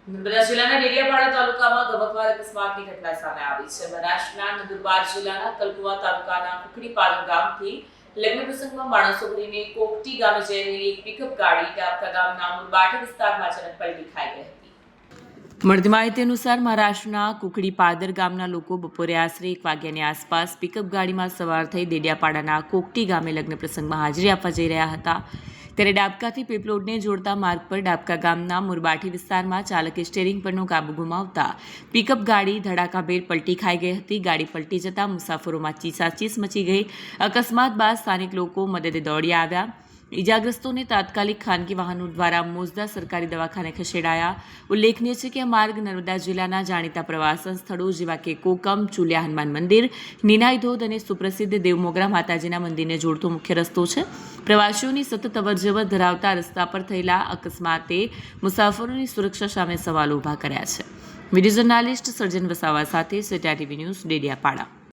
નર્મદા જિલ્લાના ડેડિયાપાડા તાલુકામાં ગમખ્વાર અકસ્માતની ઘટના સામે આવી છે। મહારાષ્ટ્રના નંદુરબાર જિલ્લાના કલકુવા તાલુકાના કુકડીપાલમ ગામથી લગ્ન પ્રસંગમાં માણસો ભરીને કોકટી ગામે જઈ રહેલી એક પિકઅપ ગાડી ડાબકા ગામના મુરબાઠી વિસ્તારમાં અચાનક પલટી ખાઈ ગઈ હતી। મળતી માહિતી અનુસાર મહારાષ્ટ્રના કુકડીપાદર ગામના લોકો બપોરે આશરે 1 વાગ્યાની આસપાસ પિકઅપ ગાડીમાં સવાર થઈ ડેડિયાપાડાના કોકટી ગામે લગ્ન પ્રસંગમાં હાજરી આપવા જઈ રહ્યા હતા। ત્યારે ડાબકાથી પીપલોદને જોડતા માર્ગ પર ડાબકા ગામના મુરબાઠી વિસ્તારમાં ચાલકે સ્ટીયરિંગ પરનો કાબુ ગુમાવતા પિકઅપ ગાડી ધડાકાભેર પલટી ખાઈ ગઈ હતી। ગાડી પલટી જતા મુસાફરોમાં ચીસાચીસ મચી ગઈ। અકસ્માત બાદ સ્થાનિક લોકો મદદે દોડી આવ્યા। ઇજાગ્રસ્તોને તાત્કાલિક ખાનગી વાહનો દ્વારા મોજદા સરકારી દવાખાને ખસેડાયા। ઉલ્લેખનીય છે કે આ માર્ગ નર્મદા જિલ્લાના જાણીતા પ્રવાસન સ્થળો જેવા કે કોકમ, ચુલિયા હનુમાન મંદિર, નિનાઈ ધોધ અને સુપ્રસિદ્ધ દેવમોગરા માતાજીના મંદિરને જોડતો મુખ્ય રસ્તો છે। પ્રવાસીઓની સતત અવરજવર ધરાવતા રસ્તા પર થયેલા અકસ્માતે મુસાફરોની સુરક્ષા સામે સવાલો ઊભા કર્યા છે। વિડીયો જર્નાલિસ્ટ સર્જન વસાવા સાથે સેટા ટીવી ન્યૂઝ, ડેડિયાપાડા।